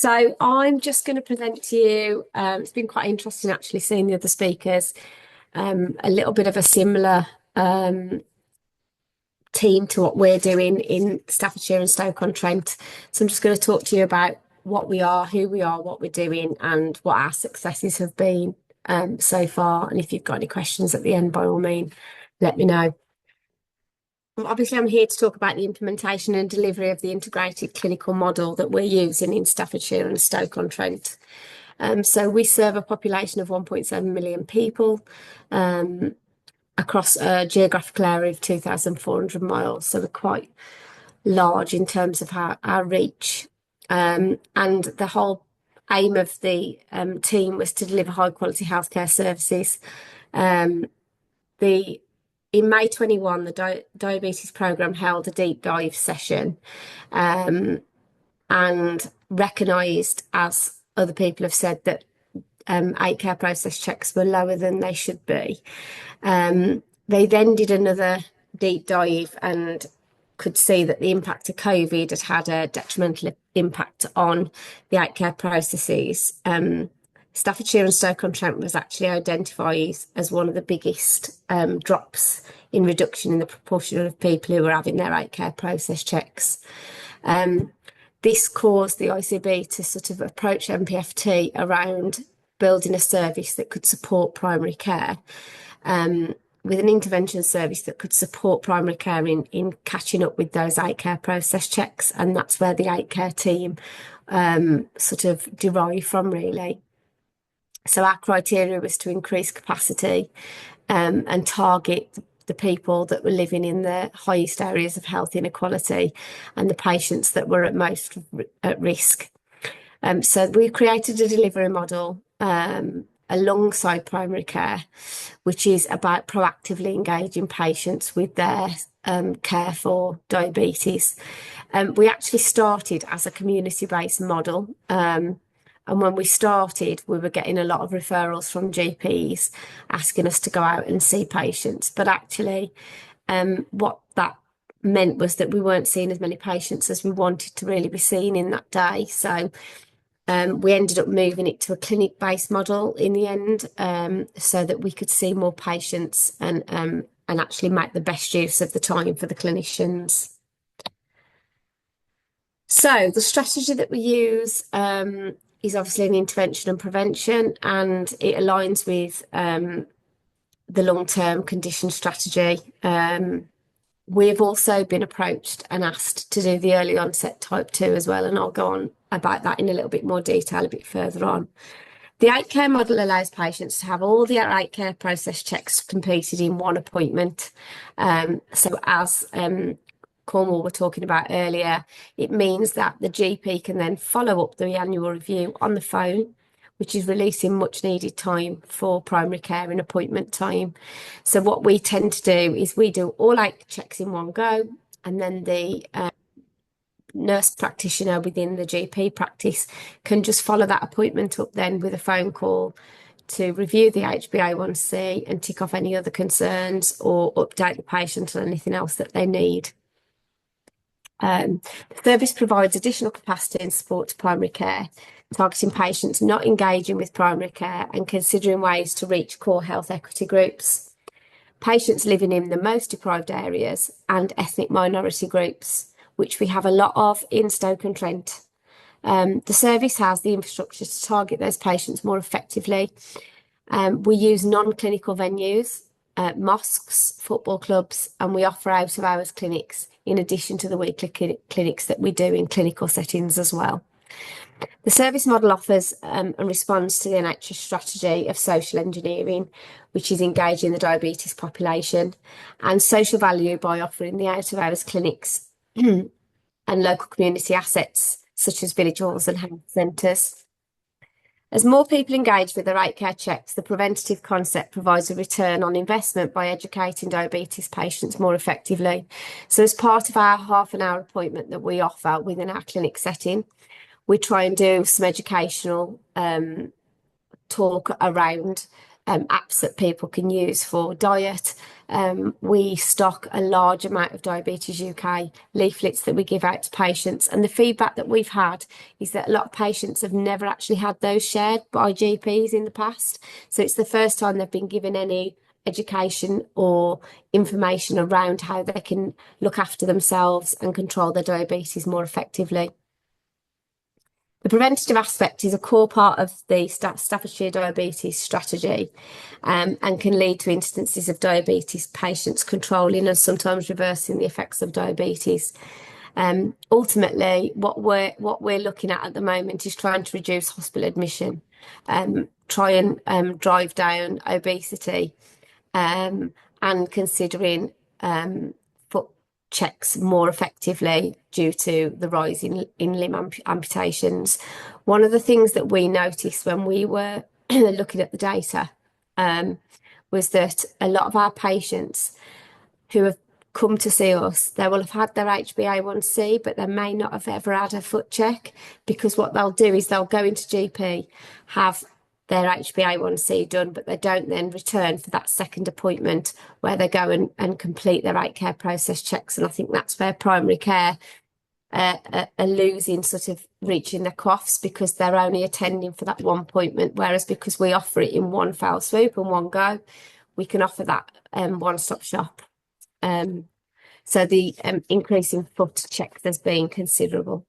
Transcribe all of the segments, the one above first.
So I'm just going to present to you, it's been quite interesting actually seeing the other speakers, a little bit of a similar team to what we're doing in Staffordshire and Stoke-on-Trent. So I'm just going to talk to you about what we are, who we are, what we're doing, and what our successes have been so far. And if you've got any questions at the end, by all means, let me know. Obviously, I'm here to talk about the implementation and delivery of the integrated clinical model that we're using in Staffordshire and Stoke-on-Trent. So we serve a population of 1.7 million people across a geographical area of 2,400 miles. So we're quite large in terms of our reach. And the whole aim of the team was to deliver high quality healthcare services. In May 21, the diabetes programme held a deep dive session and recognised, as other people have said, that 8-care process checks were lower than they should be. They then did another deep dive and could see that the impact of COVID had a detrimental impact on the 8-care processes. Staffordshire and Stoke-on-Trent was actually identified as one of the biggest drops in reduction in the proportion of people who were having their 8-care process checks. This caused the ICB to sort of approach MPFT around building a service that could support primary care, with an intervention service that could support primary care in catching up with those 8-care process checks. And that's where the 8-care team sort of derived from, really. So our criteria was to increase capacity and target the people that were living in the highest areas of health inequality and the patients that were at most at risk. So we created a delivery model alongside primary care, which is about proactively engaging patients with their care for diabetes. We actually started as a community-based model. And when we started, we were getting a lot of referrals from GPs asking us to go out and see patients. But actually, what that meant was that we weren't seeing as many patients as we wanted to really be seen in that day. So we ended up moving it to a clinic-based model in the end, so that we could see more patients and actually make the best use of the time for the clinicians. So the strategy that we use is obviously an intervention and prevention, and it aligns with the long-term condition strategy. We've also been approached and asked to do the early onset type 2 as well, and I'll go on about that in a little bit more detail a bit further on. The 8-care model allows patients to have all their 8-care process checks completed in one appointment. So as Cornwall were talking about earlier, it means that the GP can then follow up the annual review on the phone, which is releasing much needed time for primary care and appointment time. So what we tend to do is we do all 8 checks in one go, and then the nurse practitioner within the GP practice can just follow that appointment up then with a phone call to review the HbA1c and tick off any other concerns or update the patient on anything else that they need. The service provides additional capacity and support to primary care, targeting patients not engaging with primary care and considering ways to reach core health equity groups, patients living in the most deprived areas, and ethnic minority groups, which we have a lot of in Stoke-on-Trent. The service has the infrastructure to target those patients more effectively. We use non-clinical venues, mosques, football clubs, and we offer out-of-hours clinics in addition to the weekly clinics that we do in clinical settings as well. The service model offers and responds to the NHS strategy of social engineering, which is engaging the diabetes population, and social value by offering the out-of-hours clinics and local community assets such as village halls and health centres. As more people engage with their 8-care checks, the preventative concept provides a return on investment by educating diabetes patients more effectively. So as part of our half-an-hour appointment that we offer within our clinic setting, we try and do some educational talk around apps that people can use for diet. We stock a large amount of Diabetes UK leaflets that we give out to patients. And the feedback that we've had is that a lot of patients have never actually had those shared by GPs in the past. So it's the first time they've been given any education or information around how they can look after themselves and control their diabetes more effectively. The preventative aspect is a core part of the Staffordshire diabetes strategy, and can lead to instances of diabetes patients controlling and sometimes reversing the effects of diabetes. Ultimately, what we're looking at the moment is trying to reduce hospital admission, try and drive down obesity, and considering foot checks more effectively due to the rise in limb amputations. One of the things that we noticed when we were looking at the data was that a lot of our patients who have come to see us, they will have had their HbA1c, but they may not have ever had a foot check, because what they'll do is they'll go into GP, have their HbA1c done, but they don't then return for that second appointment where they go and complete their 8 Care process checks. And I think that's where primary care are losing, sort of reaching their quaffs, because they're only attending for that one appointment, whereas because we offer it in one foul swoop and one go, we can offer that one-stop shop. So the increase in foot checks has been considerable.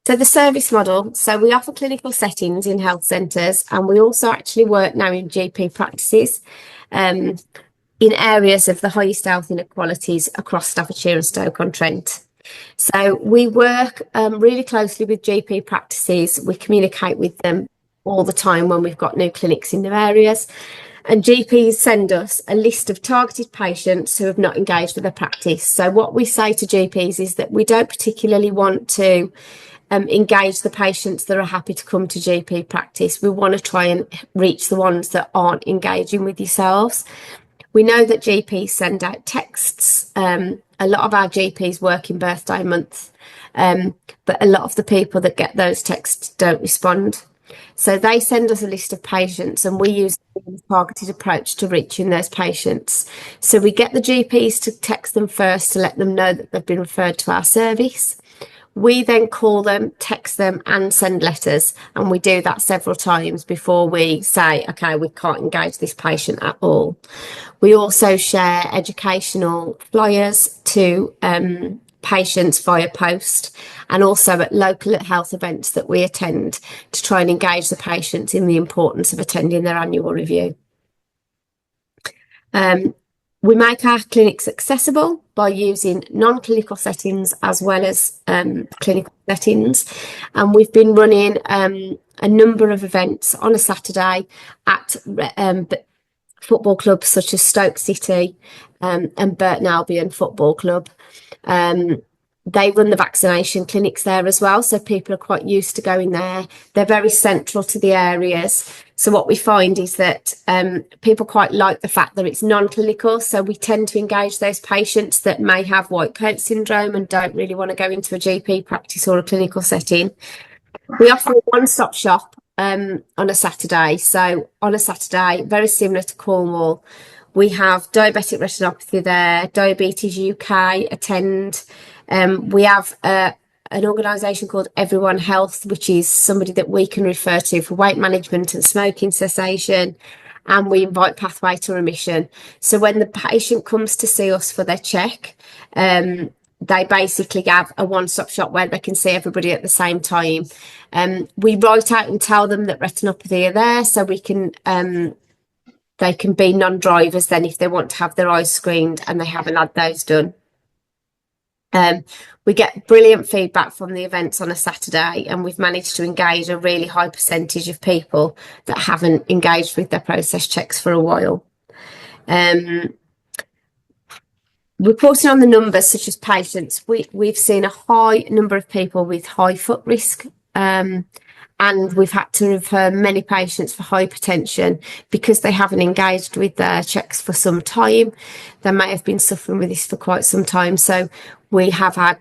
So the service model, so we offer clinical settings in health centres, and we also actually work now in GP practices in areas of the highest health inequalities across Staffordshire and Stoke-on-Trent. So we work really closely with GP practices. We communicate with them all the time when we've got new clinics in their areas. And GPs send us a list of targeted patients who have not engaged with their practice. So what we say to GPs is that we don't particularly want to engage the patients that are happy to come to GP practice. We want to try and reach the ones that aren't engaging with yourselves. We know that GPs send out texts. A lot of our GPs work in birthday month, but a lot of the people that get those texts don't respond. So they send us a list of patients, and we use a targeted approach to reaching those patients. So we get the GPs to text them first to let them know that they've been referred to our service. We then call them, text them, and send letters, and we do that several times before we say, okay, we can't engage this patient at all. We also share educational flyers to patients via post, and also at local health events that we attend, to try and engage the patients in the importance of attending their annual review. We make our clinics accessible by using non-clinical settings as well as clinical settings. And we've been running a number of events on a Saturday at football clubs such as Stoke City and Burton Albion Football Club. They run the vaccination clinics there as well, so people are quite used to going there. They're very central to the areas. So what we find is that people quite like the fact that it's non-clinical, so we tend to engage those patients that may have white coat syndrome and don't really want to go into a GP practice or a clinical setting. We offer a one-stop shop on a Saturday. So on a Saturday, very similar to Cornwall, we have diabetic retinopathy there, Diabetes UK attend. We have an organisation called Everyone Health, which is somebody that we can refer to for weight management and smoking cessation. And we invite Pathway to Remission. So when the patient comes to see us for their check, they basically have a one-stop shop where they can see everybody at the same time. We write out and tell them that retinopathy are there, so we can they can be non-drivers then if they want to have their eyes screened and they haven't had those done. We get brilliant feedback from the events on a Saturday, and we've managed to engage a really high percentage of people that haven't engaged with their process checks for a while. Reporting on the numbers such as patients, we've seen a high number of people with high foot risk, and we've had to refer many patients for hypertension because they haven't engaged with their checks for some time. They may have been suffering with this for quite some time, so we have had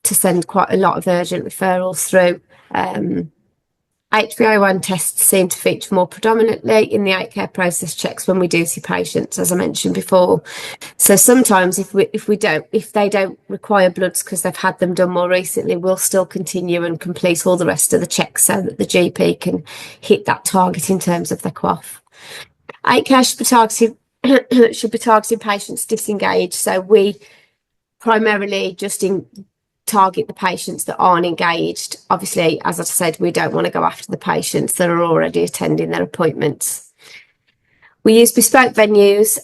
to send quite a lot of urgent referrals through HbA1 tests seem to feature more predominantly in the 8 care process checks when we do see patients, as I mentioned before. So sometimes if they don't require bloods because they've had them done more recently, we'll still continue and complete all the rest of the checks so that the GP can hit that target in terms of the QOF. 8 care should be targeting patients disengaged. So we primarily just target the patients that aren't engaged. Obviously, as I said, we don't want to go after the patients that are already attending their appointments. We use bespoke venues.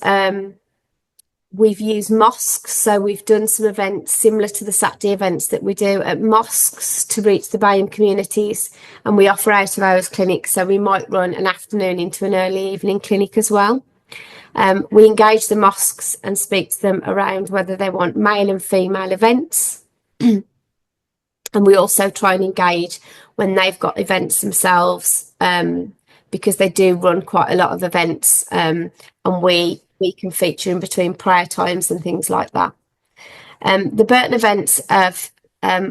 We've used mosques, so we've done some events similar to the Saturday events that we do at mosques to reach the BAME communities, and we offer out of hours clinics, so we might run an afternoon into an early evening clinic as well. We engage the mosques and speak to them around whether they want male and female events. And we also try and engage when they've got events themselves, because they do run quite a lot of events, and we can feature in between prayer times and things like that. The Burton events have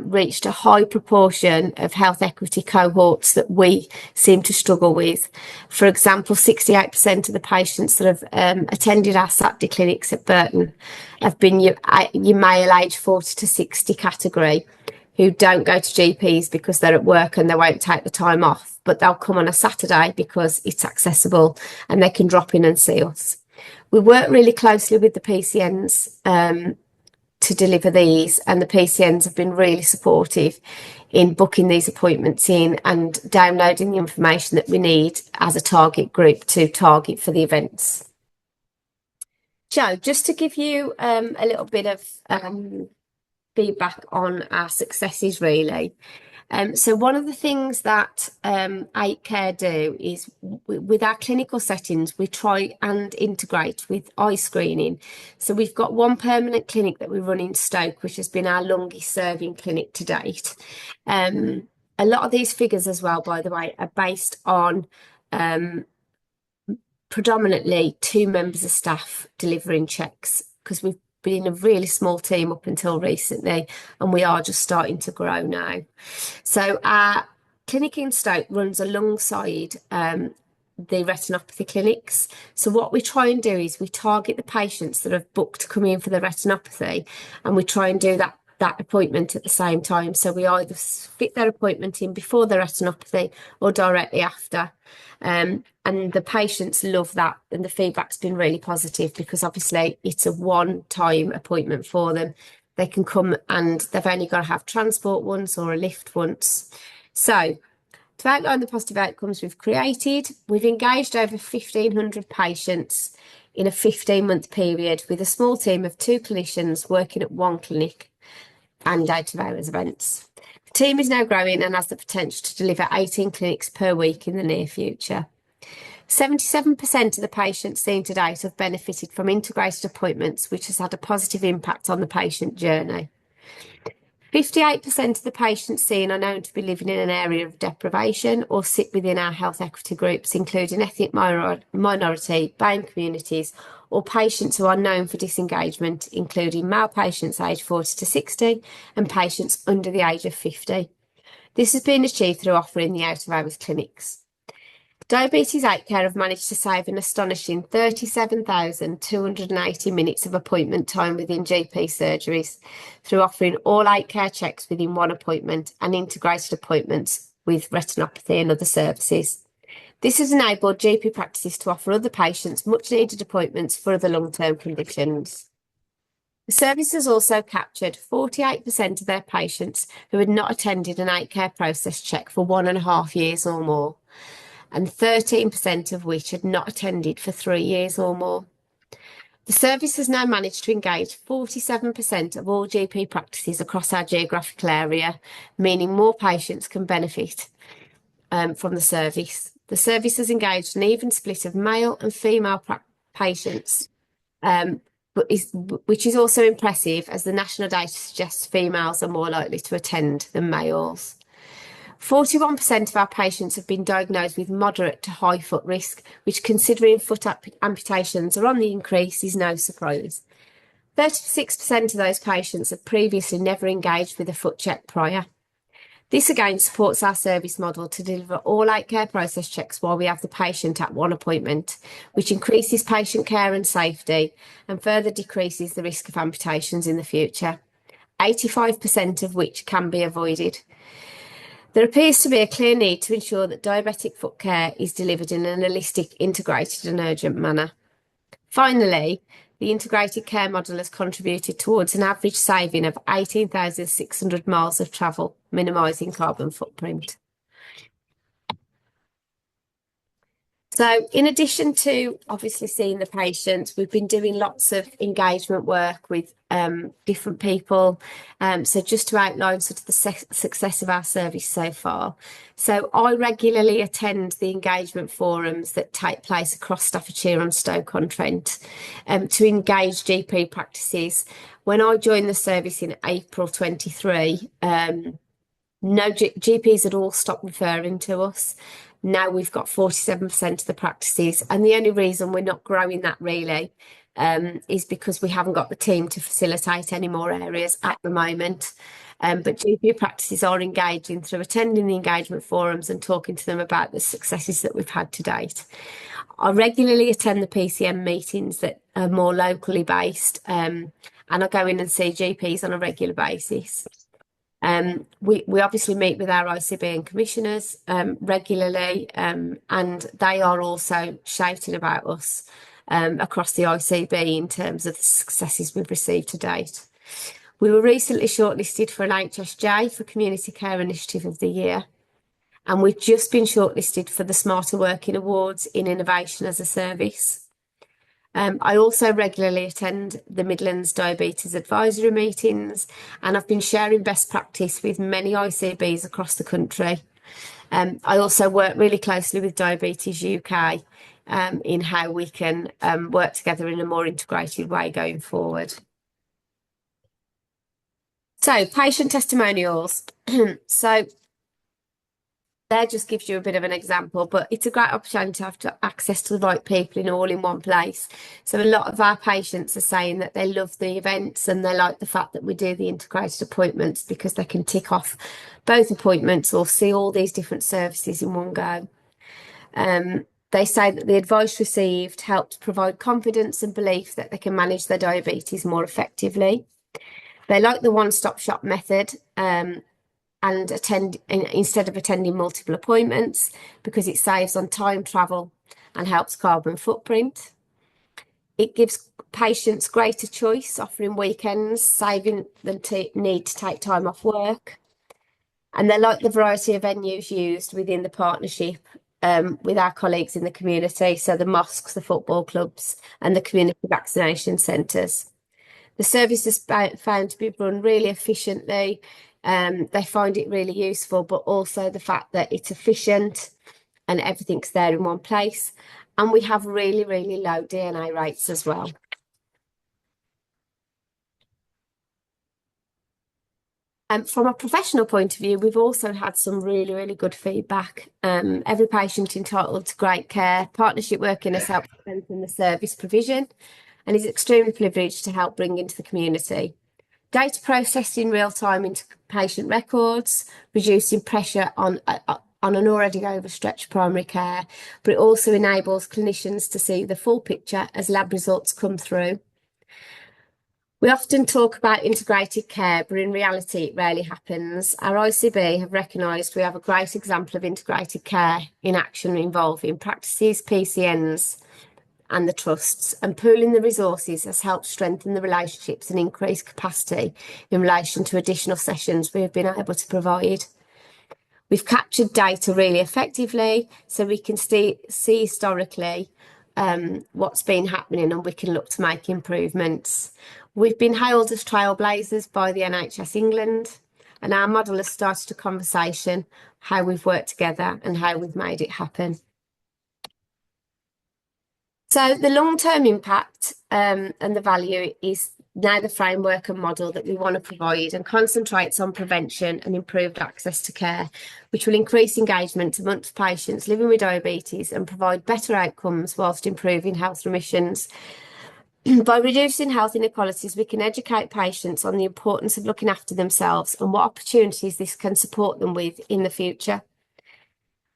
reached a high proportion of health equity cohorts that we seem to struggle with. For example, 68% of the patients that have attended our Saturday clinics at Burton have been your male age 40 to 60 category, who don't go to GPs because they're at work and they won't take the time off, but they'll come on a Saturday because it's accessible and they can drop in and see us. We work really closely with the PCNs to deliver these, and the PCNs have been really supportive in booking these appointments in and downloading the information that we need as a target group to target for the events. So just to give you a little bit of feedback on our successes, really. So one of the things that 8 Care do is with our clinical settings, we try and integrate with eye screening. So we've got one permanent clinic that we run in Stoke, which has been our longest serving clinic to date. A lot of these figures as well, by the way, are based on predominantly 2 members of staff delivering checks, because we've been a really small team up until recently, and we are just starting to grow now. So our clinic in Stoke runs alongside the retinopathy clinics. So what we try and do is we target the patients that have booked to come in for the retinopathy, and we try and do that appointment at the same time. So we either fit their appointment in before the retinopathy or directly after. And the patients love that, and the feedback's been really positive, because obviously it's a one-time appointment for them. They can come and they've only got to have transport once or a lift once. So to outline the positive outcomes we've created, we've engaged over 1,500 patients in a 15-month period with a small team of 2 clinicians working at 1 clinic and out of hours events. The team is now growing and has the potential to deliver 18 clinics per week in the near future. 77% of the patients seen to date have benefited from integrated appointments, which has had a positive impact on the patient journey. 58% of the patients seen are known to be living in an area of deprivation or sit within our health equity groups, including ethnic minority, BAME communities, or patients who are known for disengagement, including male patients aged 40 to 60 and patients under the age of 50. This has been achieved through offering the out-of-hours clinics. Diabetes8Care have managed to save an astonishing 37,280 minutes of appointment time within GP surgeries through offering all 8 care checks within 1 appointment and integrated appointments with retinopathy and other services. This has enabled GP practices to offer other patients much needed appointments for other long-term conditions. The service has also captured 48% of their patients who had not attended an 8 care process check for 1.5 years or more, and 13% of which had not attended for 3 years or more. The service has now managed to engage 47% of all GP practices across our geographical area, meaning more patients can benefit from the service. The service has engaged an even split of male and female patients, which is also impressive, as the national data suggests females are more likely to attend than males. 41% of our patients have been diagnosed with moderate to high foot risk, which, considering foot amputations are on the increase, is no surprise. 36% of those patients have previously never engaged with a foot check prior. This again supports our service model to deliver all 8 care process checks while we have the patient at one appointment, which increases patient care and safety and further decreases the risk of amputations in the future, 85% of which can be avoided. There appears to be a clear need to ensure that diabetic foot care is delivered in an holistic, integrated and urgent manner. Finally, the integrated care model has contributed towards an average saving of 18,600 miles of travel, minimising carbon footprint. So in addition to obviously seeing the patients, we've been doing lots of engagement work with different people. So just to outline sort of the success of our service so far. So I regularly attend the engagement forums that take place across Staffordshire and Stoke-on-Trent to engage GP practices. When I joined the service in April 23, no GPs had all stopped referring to us. Now we've got 47% of the practices, and the only reason we're not growing that really is because we haven't got the team to facilitate any more areas at the moment. But GP practices are engaging through attending the engagement forums and talking to them about the successes that we've had to date. I regularly attend the PCM meetings that are more locally based, and I go in and see GPs on a regular basis. We obviously meet with our ICB and commissioners regularly, and they are also shouting about us across the ICB in terms of the successes we've received to date. We were recently shortlisted for an HSJ for Community Care Initiative of the Year, and we've just been shortlisted for the Smarter Working Awards in Innovation as a Service. I also regularly attend the Midlands Diabetes Advisory meetings, and I've been sharing best practice with many ICBs across the country. I also work really closely with Diabetes UK in how we can work together in a more integrated way going forward. So, patient testimonials. So, there just gives you a bit of an example, but it's a great opportunity to have access to the right people all in one place. So a lot of our patients are saying that they love the events and they like the fact that we do the integrated appointments because they can tick off both appointments or see all these different services in one go. They say that the advice received helped provide confidence and belief that they can manage their diabetes more effectively. They like the one-stop shop method, and attend instead of attending multiple appointments because it saves on time, travel and helps carbon footprint. It gives patients greater choice, offering weekends, saving them need to take time off work. And they like the variety of venues used within the partnership with our colleagues in the community, so the mosques, the football clubs and the community vaccination centres. The service is found to be run really efficiently. They find it really useful, but also the fact that it's efficient and everything's there in one place. And we have really, really low DNA rates as well. From a professional point of view, we've also had some really, really good feedback. Every patient entitled to great care. Partnership working has helped strengthen the service provision and is extremely privileged to help bring into the community. Data processed in real time into patient records, reducing pressure on an already overstretched primary care, but it also enables clinicians to see the full picture as lab results come through. We often talk about integrated care, but in reality, it rarely happens. Our ICB have recognised we have a great example of integrated care in action involving practices, PCNs, and the trusts, and pooling the resources has helped strengthen the relationships and increase capacity in relation to additional sessions we have been able to provide. We've captured data really effectively, so we can see historically what's been happening and we can look to make improvements. We've been hailed as trailblazers by the NHS England, and our model has started a conversation how we've worked together and how we've made it happen. So the long-term impact and the value is now the framework and model that we want to provide and concentrates on prevention and improved access to care, which will increase engagement amongst patients living with diabetes and provide better outcomes whilst improving health remissions. By reducing health inequalities, we can educate patients on the importance of looking after themselves and what opportunities this can support them with in the future.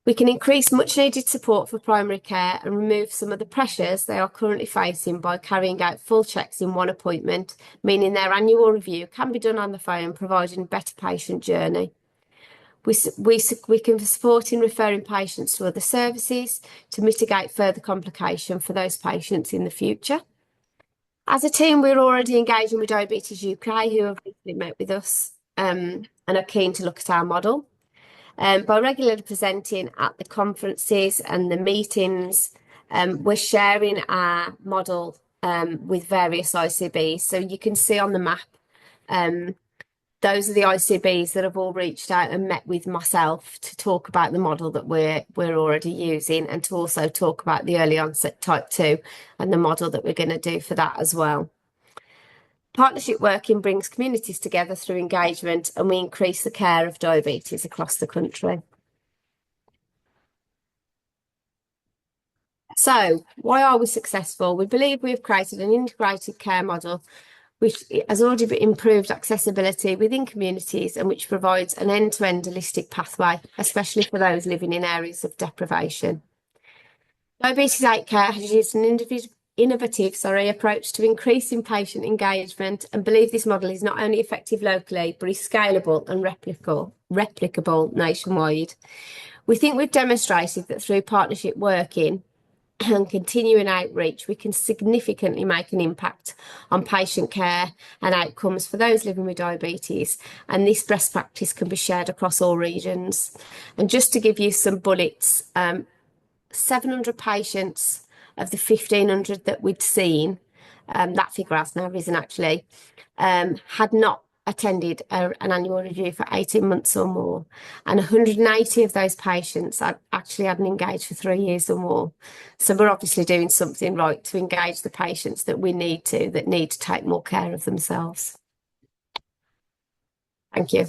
We can increase much needed support for primary care and remove some of the pressures they are currently facing by carrying out full checks in one appointment, meaning their annual review can be done on the phone, providing a better patient journey. We can support in referring patients to other services to mitigate further complication for those patients in the future. As a team, we're already engaging with Diabetes UK, who have recently met with us and are keen to look at our model. By regularly presenting at the conferences and the meetings, we're sharing our model with various ICBs. So you can see on the map, those are the ICBs that have all reached out and met with myself to talk about the model that we're already using, and to also talk about the early onset type 2 and the model that we're going to do for that as well. Partnership working brings communities together through engagement, and we increase the care of diabetes across the country. So, why are we successful? We believe we have created an integrated care model which has already improved accessibility within communities and which provides an end-to-end holistic pathway, especially for those living in areas of deprivation. Diabetes8Care has used an innovative approach to increasing patient engagement, and believe this model is not only effective locally, but is scalable and replicable nationwide. We think we've demonstrated that through partnership working and continuing outreach, we can significantly make an impact on patient care and outcomes for those living with diabetes. And this best practice can be shared across all regions. And just to give you some bullets, 700 patients of the 1,500 that we'd seen, that figure has now risen actually, had not attended an annual review for 18 months or more, and 180 of those patients actually hadn't engaged for 3 years or more. So we're obviously doing something right to engage the patients that need to take more care of themselves. Thank you.